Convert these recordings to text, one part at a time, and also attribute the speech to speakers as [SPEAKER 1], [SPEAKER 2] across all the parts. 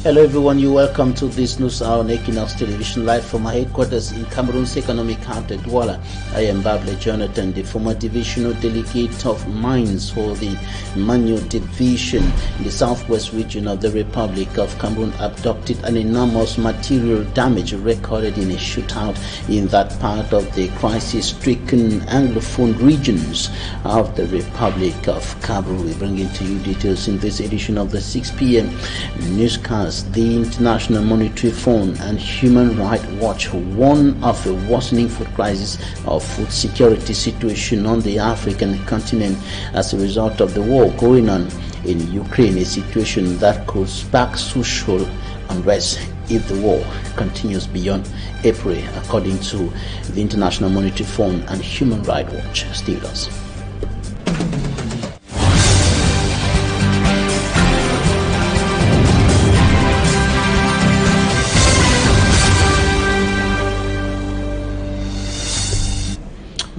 [SPEAKER 1] Hello everyone, you're welcome to this news hour on Equinoxe television, live from my headquarters in Cameroon's economic heart at Douala. I am Bable Jonathan, the former divisional delegate of mines for the Manyo division in the southwest region of the Republic of Cameroon. Abducted an enormous material damage recorded in a shootout in that part of the crisis-stricken Anglophone regions of the Republic of Cameroon. We bring into you details in this edition of the 6 p.m. newscast. The International Monetary Fund and Human Rights Watch warn of a worsening food crisis or food security situation on the African continent as a result of the war going on in Ukraine, a situation that could spark social unrest if the war continues beyond April, according to the International Monetary Fund and Human Rights Watch. Stay with us.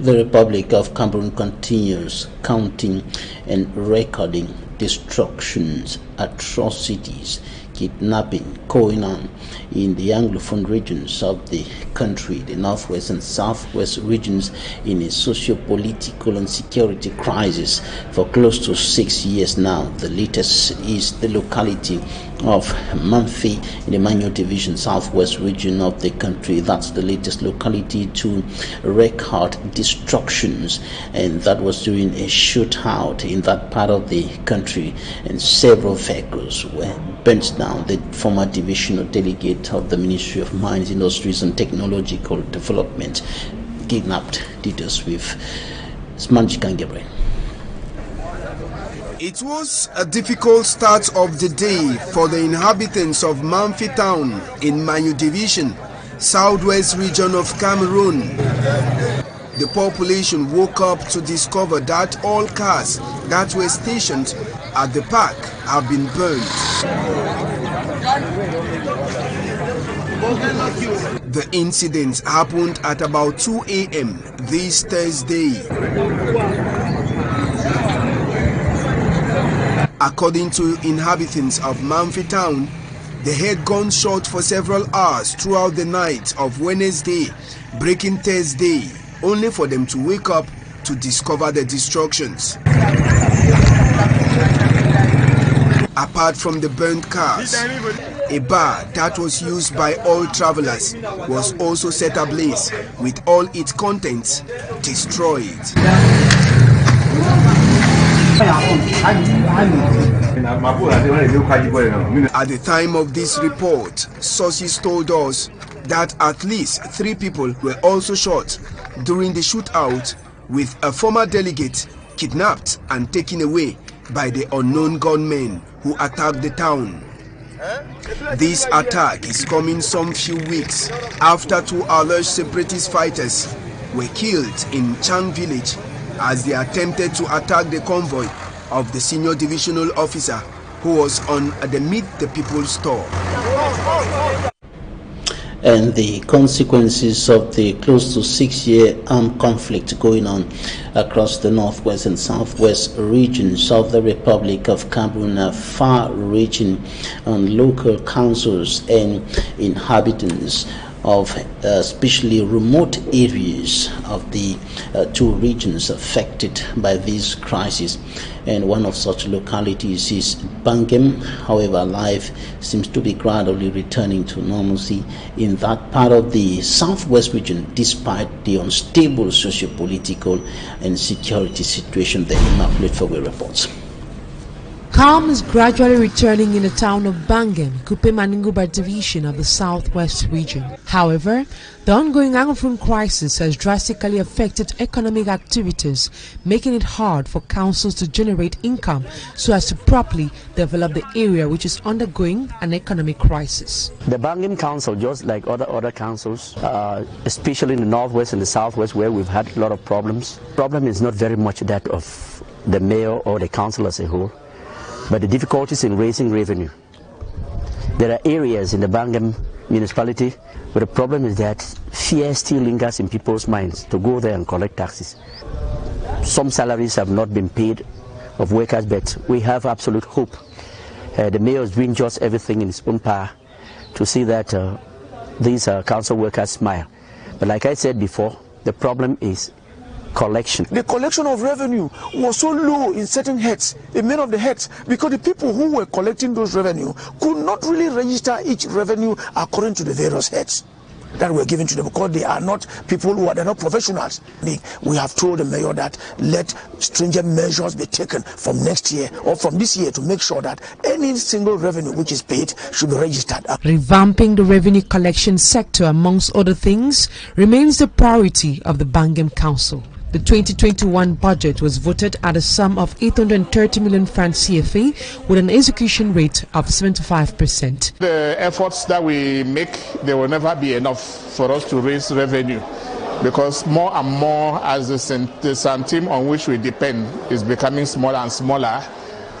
[SPEAKER 1] The Republic of Cameroon continues counting and recording destructions, atrocities, kidnapping going on in the Anglophone regions of the country, the northwest and southwest regions, in a socio-political and security crisis for close to 6 years now. The latest is the locality of Manfi in the Manyo division, southwest region of the country. That's the latest locality to record destructions, and that was during a shootout in that part of the country, and several vehicles were burnt down. The former divisional delegate of the Ministry of Mines, Industries and Technological Development kidnapped. Details with Smanjikan Gabriel.
[SPEAKER 2] It was a difficult start of the day for the inhabitants of Manfi town in Manyo division, southwest region of Cameroon. The population woke up to discover that all cars that were stationed at the park have been burned. The incident happened at about 2 a.m. this Thursday. According to inhabitants of Manfi town, they heard gunshot for several hours throughout the night of Wednesday, breaking Thursday, only for them to wake up to discover the destructions. Apart from the burnt cars, a bar that was used by all travelers was also set ablaze, with all its contents destroyed. At the time of this report, sources told us that at least 3 people were also shot during the shootout, with a former delegate kidnapped and taken away by the unknown gunmen who attacked the town. This attack is coming some few weeks after 2 alleged separatist fighters were killed in Chang village as they attempted to attack the convoy of the senior divisional officer who was on the Meet the People store.
[SPEAKER 1] And the consequences of the close to 6-year armed conflict going on across the northwest and southwest regions of the Republic of Cameroon are far-reaching on local councils and inhabitants of especially remote areas of the 2 regions affected by this crisis. And one of such localities is Bangem. However, life seems to be gradually returning to normalcy in that part of the southwest region, despite the unstable socio-political and security situation. The Immaculate Faway reports.
[SPEAKER 3] Calm is gradually returning in the town of Bangem, Kupe Maninguba division of the southwest region. However, the ongoing Anglophone crisis has drastically affected economic activities, making it hard for councils to generate income so as to properly develop the area which is undergoing an economic crisis.
[SPEAKER 4] The Bangem Council, just like other councils, especially in the northwest and the southwest where we've had a lot of problems. The problem is not very much that of the mayor or the council as a whole, but the difficulties in raising revenue. There are areas in the Bangem municipality where the problem is that fear still lingers in people's minds to go there and collect taxes. Some salaries have not been paid of workers, but we have absolute hope The mayor is doing just everything in his own power to see that these council workers smile. But like I said before, the problem is collection.
[SPEAKER 5] The collection of revenue was so low in certain heads, in many of the heads, because the people who were collecting those revenue could not really register each revenue according to the various heads that were given to them, because they are not people who are, they're not professionals. We have told the mayor that let stringent measures be taken from next year or from this year to make sure that any single revenue which is paid should be registered.
[SPEAKER 3] Revamping the revenue collection sector, amongst other things, remains the priority of the Bangam Council. The 2021 budget was voted at a sum of 830 million francs CFA with an execution rate of 75%.
[SPEAKER 6] The efforts that we make, there will never be enough for us to raise revenue, because more and more as the centime on which we depend is becoming smaller and smaller,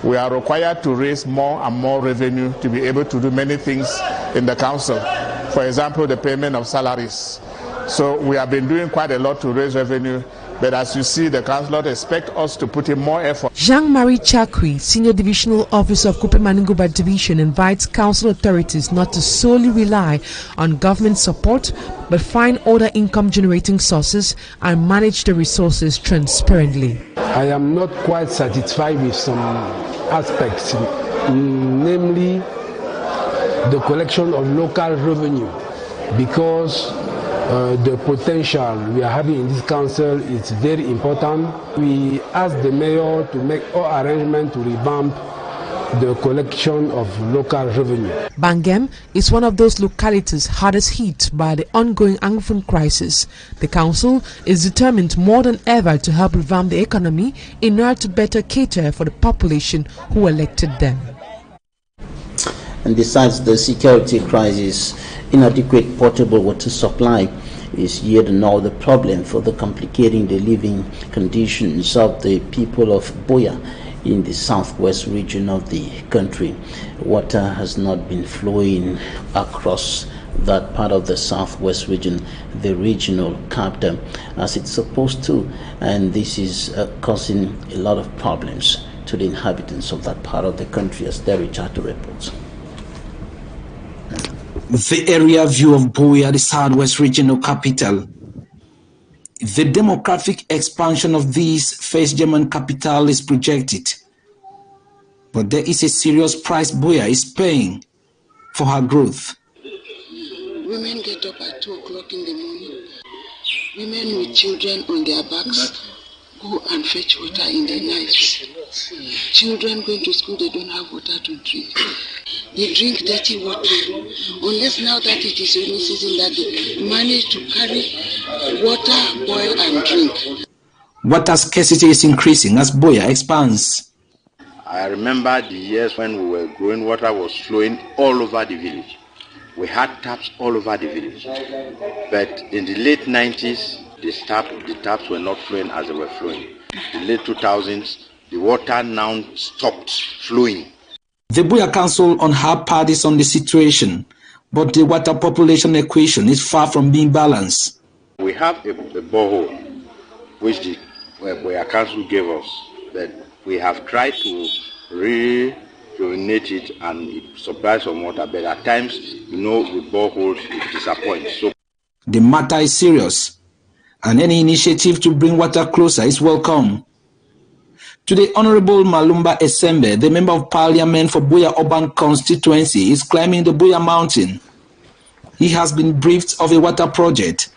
[SPEAKER 6] we are required to raise more and more revenue to be able to do many things in the council. For example, the payment of salaries. So we have been doing quite a lot to raise revenue. But as you see, the councillors expect us to put in more effort.
[SPEAKER 3] Jean-Marie Chakwi, Senior Divisional Officer of Kupe-Maningo Division, invites council authorities not to solely rely on government support, but find other income-generating sources and manage the resources transparently.
[SPEAKER 7] I am not quite satisfied with some aspects, namely the collection of local revenue, because the potential we are having in this council is very important. We ask the mayor to make all arrangements to revamp the collection of local revenue.
[SPEAKER 3] Bangam is one of those localities hardest hit by the ongoing Anglophone crisis. The council is determined more than ever to help revamp the economy in order to better cater for the population who elected them.
[SPEAKER 1] And besides the security crisis, inadequate potable water supply is yet another problem for the complicating the living conditions of the people of Boya in the southwest region of the country. Water has not been flowing across that part of the southwest region, the regional capital, as it's supposed to, and this is causing a lot of problems to the inhabitants of that part of the country, as Derry Chato reports.
[SPEAKER 8] The area view of Boya, the southwest regional capital. The demographic expansion of this first German capital is projected, but there is a serious price Boya is paying for her growth.
[SPEAKER 9] Women get up at 2 o'clock in the morning. Women with children on their backs go and fetch water in the night. Children going to school, they don't have water to drink. They drink dirty water, unless now that it is rainy season that they manage to carry water, boil and drink.
[SPEAKER 8] Water scarcity is increasing as Boya expands.
[SPEAKER 10] I remember the years when we were growing, water was flowing all over the village. We had taps all over the village. But in the late 90s, the taps were not flowing as they were flowing. In the late 2000s, the water now stopped flowing.
[SPEAKER 8] The Boya Council on her part is on the situation, but the water population equation is far from being balanced.
[SPEAKER 10] We have a borehole which the Boya Council gave us, but we have tried to rejuvenate it and it supplies some water, but at times, with boreholes it disappoints. So
[SPEAKER 8] the matter is serious, and any initiative to bring water closer is welcome. Today, Honorable Malumba Esembe, the Member of Parliament for Boya Urban Constituency, is climbing the Boya Mountain. He has been briefed of a water project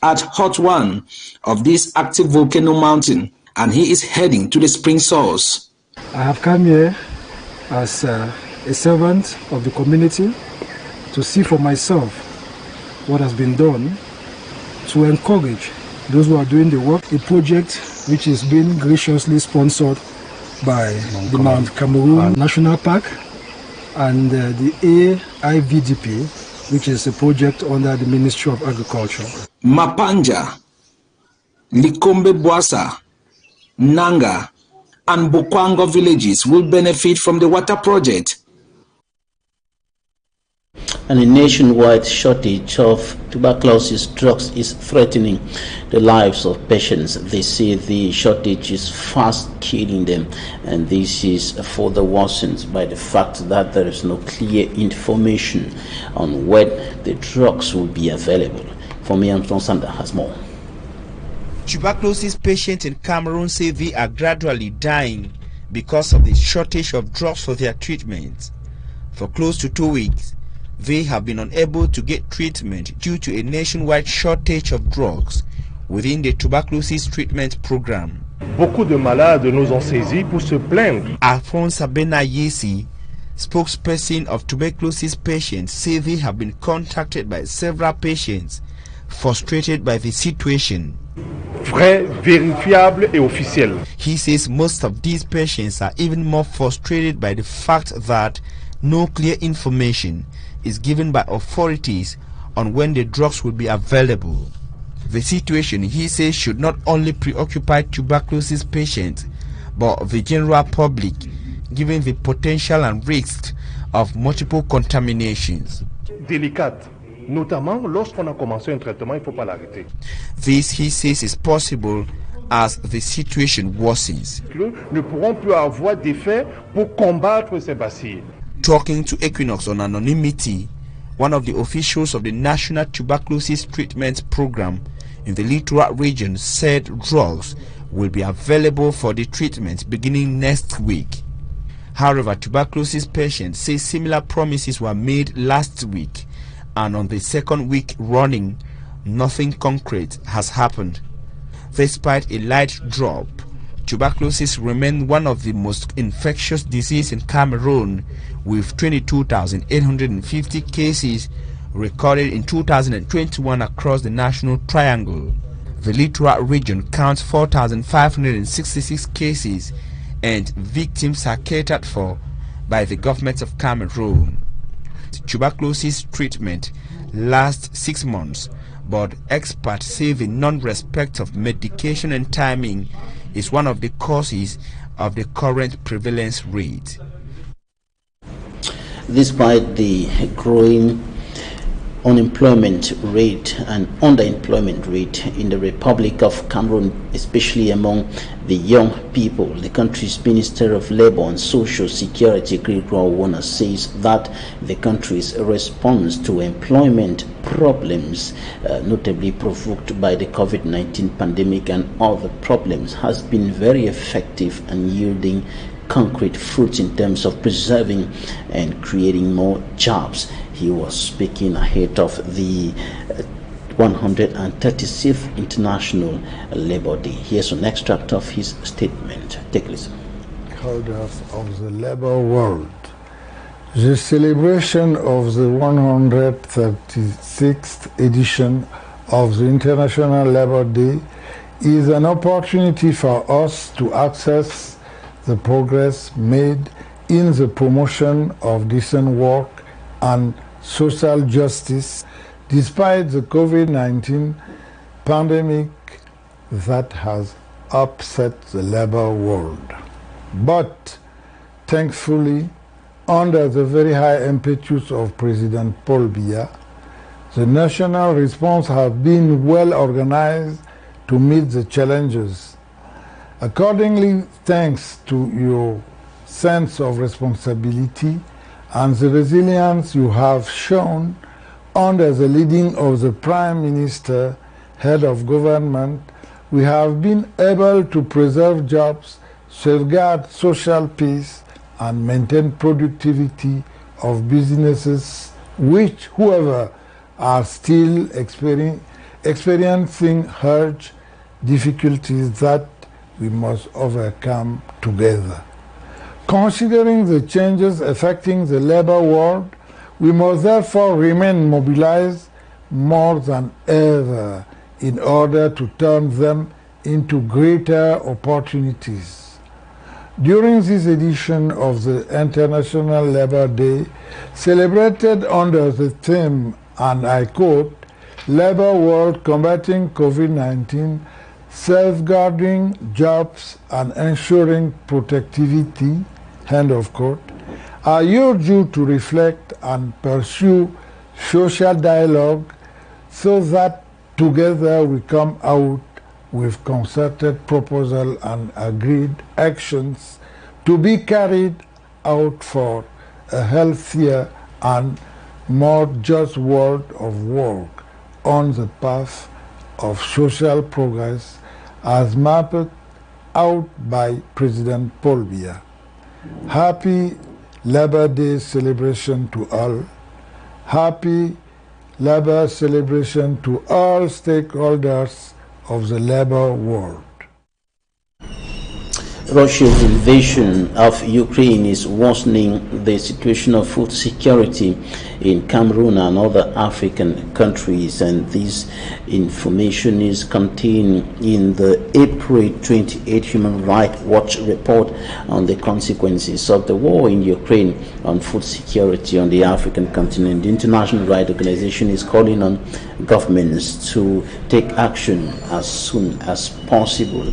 [SPEAKER 8] at Hot 1 of this active volcano mountain, and he is heading to the spring source.
[SPEAKER 7] I have come here as a servant of the community to see for myself what has been done to encourage those who are doing the work. A project which is being graciously sponsored by the Mount Cameroon National Park and the AIVDP, which is a project under the Ministry of Agriculture.
[SPEAKER 8] Mapanja, Likombe Boasa, Nanga, and Bokwango villages will benefit from the water project.
[SPEAKER 1] And a nationwide shortage of tuberculosis drugs is threatening the lives of patients. They say the shortage is fast killing them, and this is further worsened by the fact that there is no clear information on when the drugs will be available. For me, Armstrong Sander has more.
[SPEAKER 11] Tuberculosis patients in Cameroon say they are gradually dying because of the shortage of drugs for their treatment. For close to 2 weeks, they have been unable to get treatment due to a nationwide shortage of drugs within the tuberculosis treatment program.
[SPEAKER 12] Beaucoup de malades nous ont saisis pour se plaindre.
[SPEAKER 11] Alphonse Abenayesi, spokesperson of tuberculosis patients, say they have been contacted by several patients frustrated by the situation.
[SPEAKER 12] Vrai, vérifiable et officiel.
[SPEAKER 11] He says most of these patients are even more frustrated by the fact that no clear information is given by authorities on when the drugs will be available. The situation, he says, should not only preoccupy tuberculosis patients but the general public, given the potential and risks of multiple contaminations.
[SPEAKER 12] Délicate, notamment lorsqu'on a commencé un traitement, il ne faut pas l'arrêter.
[SPEAKER 11] This, he says, is possible as the situation worsens.
[SPEAKER 12] Ne pourront plus avoir d'effet pour combattre ces bacilles.
[SPEAKER 11] Talking to Equinoxe on anonymity, one of the officials of the National Tuberculosis Treatment Program in the Littoral region said drugs will be available for the treatment beginning next week. However, tuberculosis patients say similar promises were made last week, and on the second week running, nothing concrete has happened. Despite a light drop, tuberculosis remains one of the most infectious diseases in Cameroon, with 22,850 cases recorded in 2021 across the National Triangle. The Littoral region counts 4,566 cases, and victims are catered for by the government of Cameroon. Tuberculosis treatment lasts 6 months, but experts say the non-respect of medication and timing is one of the causes of the current prevalence rate.
[SPEAKER 1] Despite the growing unemployment rate and underemployment rate in the Republic of Cameroon, especially among the young people, the country's Minister of Labor and Social Security, Gregoire Warner, says that the country's response to employment problems, notably provoked by the COVID-19 pandemic and other problems, has been very effective and yielding concrete fruits in terms of preserving and creating more jobs. He was speaking ahead of the 136th International Labour Day. Here's an extract of his statement. Take a listen.
[SPEAKER 13] Holders of the labor world, the celebration of the 136th edition of the International Labour Day is an opportunity for us to access the progress made in the promotion of decent work and social justice despite the COVID-19 pandemic that has upset the labor world. But thankfully, under the very high impetus of President Paul Biya, the national response has been well organized to meet the challenges. Accordingly, thanks to your sense of responsibility and the resilience you have shown under the leading of the Prime Minister, head of government, we have been able to preserve jobs, safeguard social peace, and maintain productivity of businesses which, whoever are still experiencing huge difficulties that we must overcome together. Considering the changes affecting the labor world, we must therefore remain mobilized more than ever in order to turn them into greater opportunities. During this edition of the International Labour Day, celebrated under the theme, and I quote, "Labor World Combating COVID-19, Safeguarding Jobs and Ensuring Productivity," end of quote, I urge you to reflect and pursue social dialogue so that together we come out with concerted proposal and agreed actions to be carried out for a healthier and more just world of work on the path of social progress as mapped out by President Paul Biya. Happy Labor Day celebration to all. Happy Labor celebration to all stakeholders of the labor world.
[SPEAKER 1] Russia's invasion of Ukraine is worsening the situation of food security in Cameroon and other African countries, and this information is contained in the April 28 Human Rights Watch report on the consequences of the war in Ukraine on food security on the African continent. The International Rights Organization is calling on governments to take action as soon as possible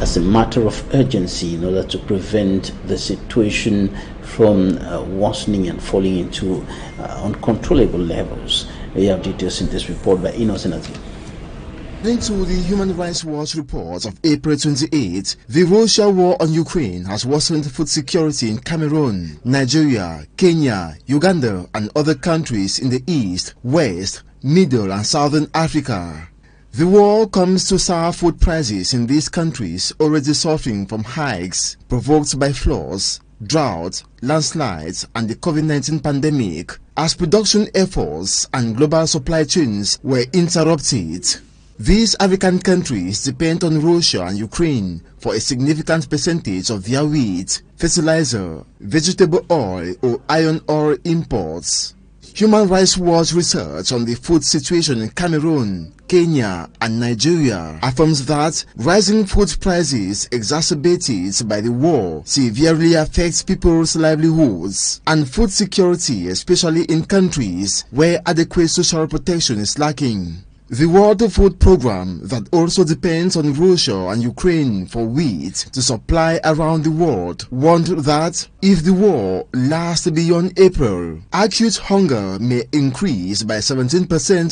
[SPEAKER 1] as a matter of urgency in order to prevent the situation from worsening and falling into uncontrollable levels. We have details in this report by Equinoxe.
[SPEAKER 2] According to the Human Rights Watch report of April 28, the Russia war on Ukraine has worsened food security in Cameroon, Nigeria, Kenya, Uganda, and other countries in the East, West, Middle, and Southern Africa. The war comes to sour food prices in these countries already suffering from hikes provoked by floods, drought, landslides, and the COVID-19 pandemic, as production efforts and global supply chains were interrupted. These African countries depend on Russia and Ukraine for a significant percentage of their wheat, fertilizer, vegetable oil, or iron ore imports. Human Rights Watch research on the food situation in Cameroon, Kenya, and Nigeria affirms that rising food prices exacerbated by the war severely affects people's livelihoods and food security, especially in countries where adequate social protection is lacking. The World Food Programme, that also depends on Russia and Ukraine for wheat to supply around the world, warned that if the war lasts beyond April, acute hunger may increase by 17%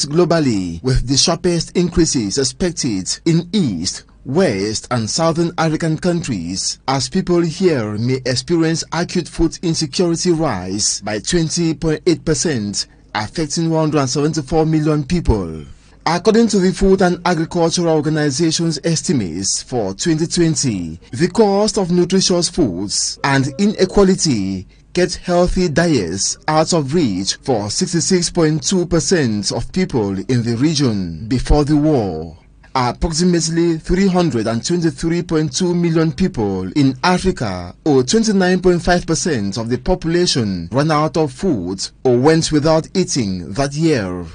[SPEAKER 2] globally, with the sharpest increases expected in East, West, and Southern African countries, as people here may experience acute food insecurity rise by 20.8%, affecting 174 million people. According to the Food and Agricultural Organization's estimates for 2020, the cost of nutritious foods and inequality kept healthy diets out of reach for 66.2% of people in the region before the war. Approximately 323.2 million people in Africa, or 29.5% of the population, ran out of food or went without eating that year.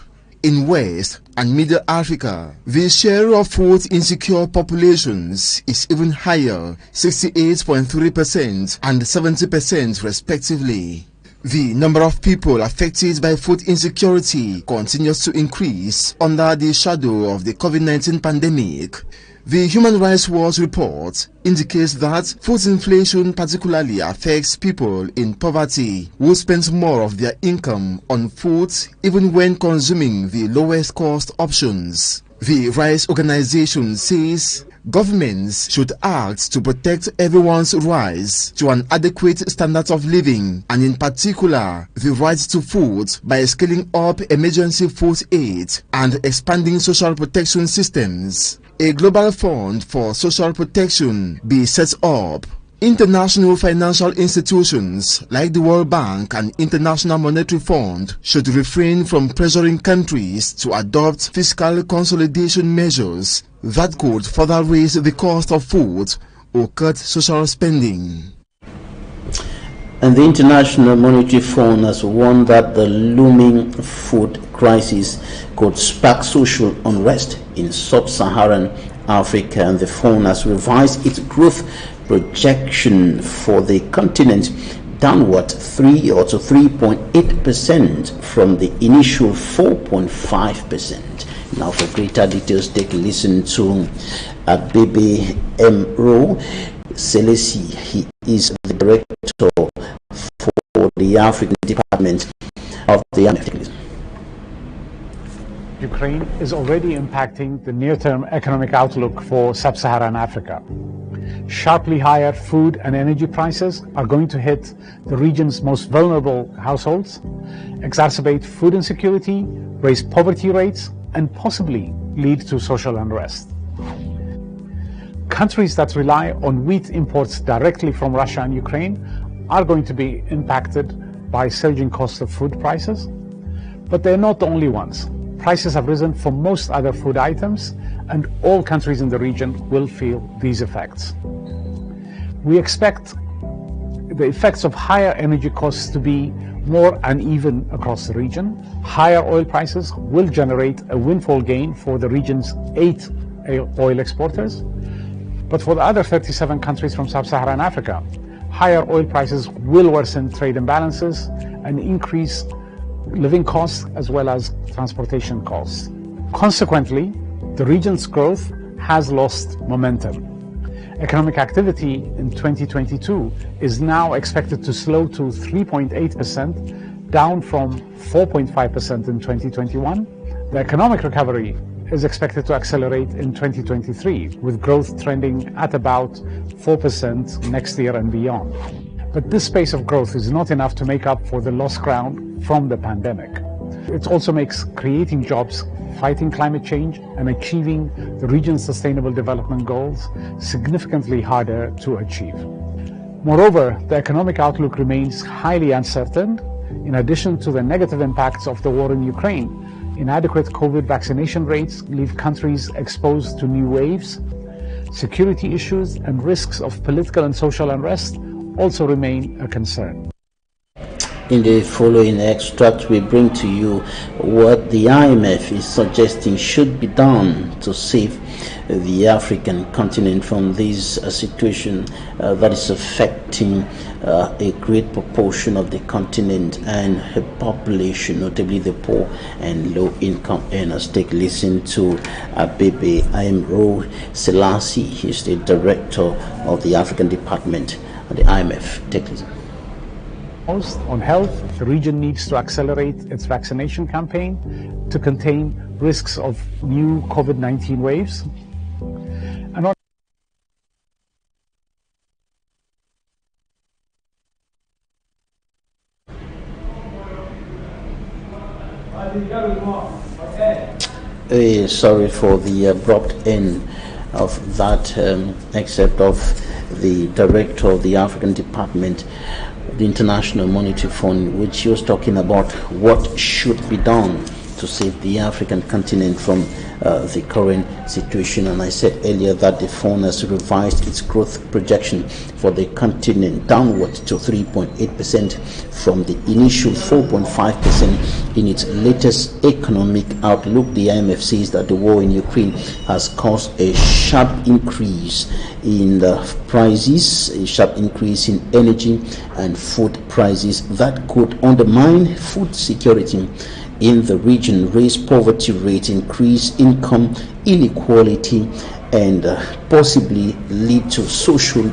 [SPEAKER 2] In West and Middle Africa, the share of food insecure populations is even higher, 68.3% and 70% respectively. The number of people affected by food insecurity continues to increase under the shadow of the COVID-19 pandemic. The Human Rights Watch report indicates that food inflation particularly affects people in poverty who spend more of their income on food even when consuming the lowest cost options. The rights organization says governments should act to protect everyone's rights to an adequate standard of living, and in particular the right to food, by scaling up emergency food aid and expanding social protection systems. A global fund for social protection be set up. International financial institutions like the World Bank and International Monetary Fund should refrain from pressuring countries to adopt fiscal consolidation measures that could further raise the cost of food or cut social spending.
[SPEAKER 1] And the International Monetary Fund has warned that the looming food crisis could spark social unrest in sub-Saharan Africa, and the fund has revised its growth projection for the continent downward 3.8% from the initial 4.5%. Now, for greater details, take a listen to Abebe Emro Selesi. He is the director for the African Department of the IMF.
[SPEAKER 14] Ukraine is already impacting the near-term economic outlook for sub-Saharan Africa. Sharply higher food and energy prices are going to hit the region's most vulnerable households, exacerbate food insecurity, raise poverty rates, and possibly lead to social unrest. Countries that rely on wheat imports directly from Russia and Ukraine are going to be impacted by surging costs of food prices, but they're not the only ones. Prices have risen for most other food items, and all countries in the region will feel these effects. We expect the effects of higher energy costs to be more uneven across the region. Higher oil prices will generate a windfall gain for the region's 8 oil exporters, but for the other 37 countries from sub-Saharan Africa, higher oil prices will worsen trade imbalances and increase living costs as well as transportation costs. Consequently, the region's growth has lost momentum. Economic activity in 2022 is now expected to slow to 3.8%, down from 4.5% in 2021. The economic recovery is expected to accelerate in 2023, with growth trending at about 4% next year and beyond. But this pace of growth is not enough to make up for the lost ground from the pandemic. It also makes creating jobs, fighting climate change, and achieving the region's sustainable development goals significantly harder to achieve. Moreover, the economic outlook remains highly uncertain. In addition to the negative impacts of the war in Ukraine, inadequate COVID vaccination rates leave countries exposed to new waves. Security issues and risks of political and social unrest also remain a concern.
[SPEAKER 1] In the following extract, we bring to you what the IMF is suggesting should be done to save the African continent from this situation that is affecting a great proportion of the continent and her population, notably the poor and low-income earners. Take listen to Abebe Aimro Selassie. He's the director of the African Department of the IMF. Take listen.
[SPEAKER 14] On health, the region needs to accelerate its vaccination campaign to contain risks of new COVID-19 waves. And on
[SPEAKER 1] sorry for the abrupt end of that excerpt of the director of the African Department, the International Monetary Fund, which was talking about what should be done to save the African continent from the current situation. And I said earlier that the fund has revised its growth projection for the continent downward to 3.8% from the initial 4.5% in its latest economic outlook. The IMF says that the war in Ukraine has caused a sharp increase in the prices, a sharp increase in energy and food prices that could undermine food security in the region, raise poverty rate, increase income inequality, and possibly lead to social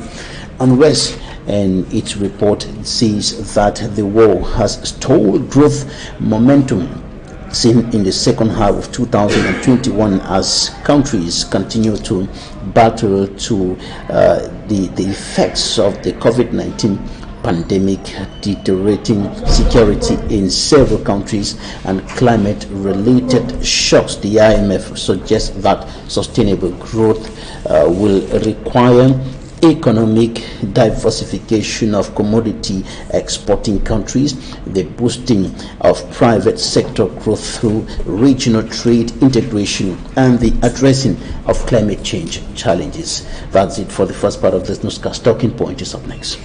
[SPEAKER 1] unrest. And its report says that the war has stalled growth momentum seen in the second half of 2021 as countries continue to battle to the effects of the COVID-19 pandemic, deteriorating security in several countries, and climate-related shocks. The IMF suggests that sustainable growth will require economic diversification of commodity exporting countries, the boosting of private sector growth through regional trade integration, and the addressing of climate change challenges. That's it for the first part of this newscast. Talking Point is up next.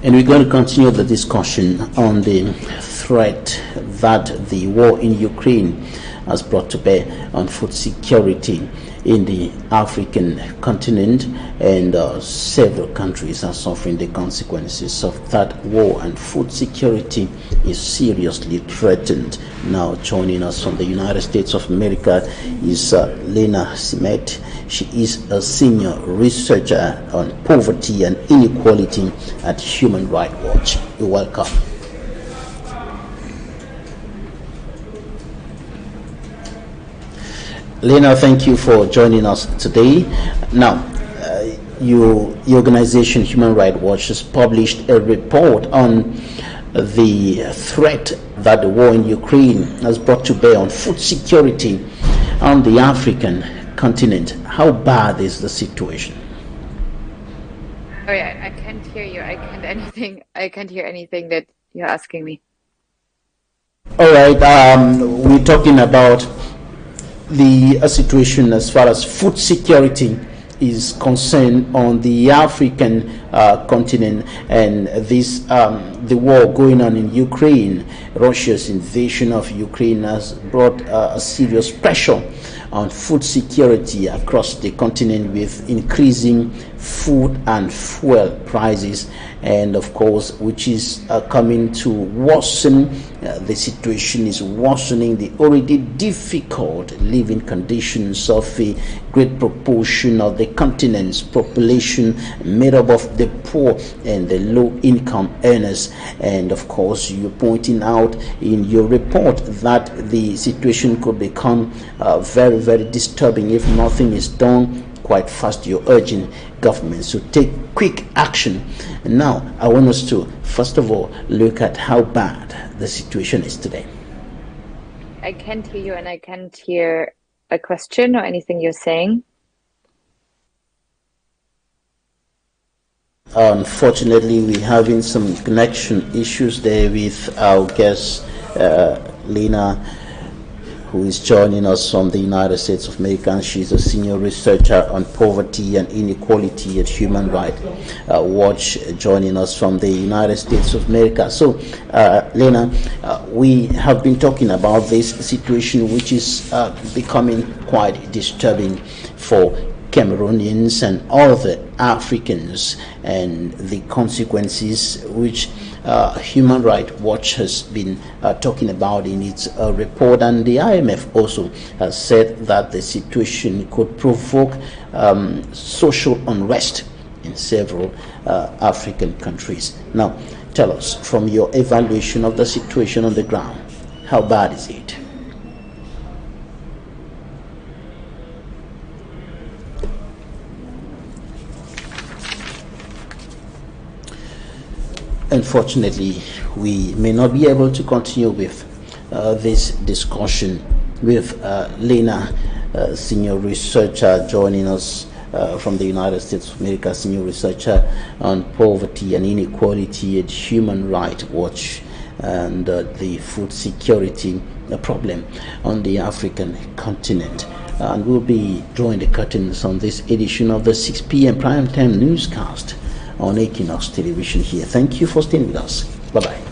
[SPEAKER 1] And we're going to continue the discussion on the threat that the war in Ukraine has brought to bear on food security in the African continent, and several countries are suffering the consequences of that war, and food security is seriously threatened. Now joining us from the United States of America is Lena Simet. She is a senior researcher on poverty and inequality at Human Rights Watch. You're welcome. Lena, thank you for joining us today. Now, your organization, Human Rights Watch, has published a report on the threat that the war in Ukraine has brought to bear on food security on the African continent. How bad is the situation?
[SPEAKER 15] Sorry, I can't hear you. I can't hear anything that you're asking me.
[SPEAKER 1] All right, we're talking about the situation as far as food security is concerned on the African continent, and this the war going on in Ukraine. Russia's invasion of Ukraine has brought a serious pressure on food security across the continent, with increasing food and fuel prices, and of course which is coming to worsen. The situation is worsening the already difficult living conditions of a great proportion of the continent's population, made up of the poor and the low income earners. And of course you're pointing out in your report that the situation could become very, very disturbing if nothing is done quite fast. You're urging governments to take quick action. And now I want us to first of all look at how bad the situation is today.
[SPEAKER 15] I can't hear you, and I can't hear a question or anything you're saying.
[SPEAKER 1] Unfortunately, we're having some connection issues there with our guest, Lena, who is joining us from the United States of America, and she's a senior researcher on poverty and inequality at Human Rights Watch, joining us from the United States of America. So, Lena, we have been talking about this situation, which is becoming quite disturbing for Cameroonians and other Africans, and the consequences which Human Rights Watch has been talking about in its report. And the IMF also has said that the situation could provoke social unrest in several African countries. Now, tell us, from your evaluation of the situation on the ground, how bad is it? Unfortunately, we may not be able to continue with this discussion with Lena, senior researcher, joining us from the United States of America, senior researcher on poverty and inequality at Human Rights Watch, and the food security problem on the African continent. And we'll be drawing the curtains on this edition of the 6 p.m. primetime newscast on Equinoxe television here. Thank you for staying with us. Bye-bye.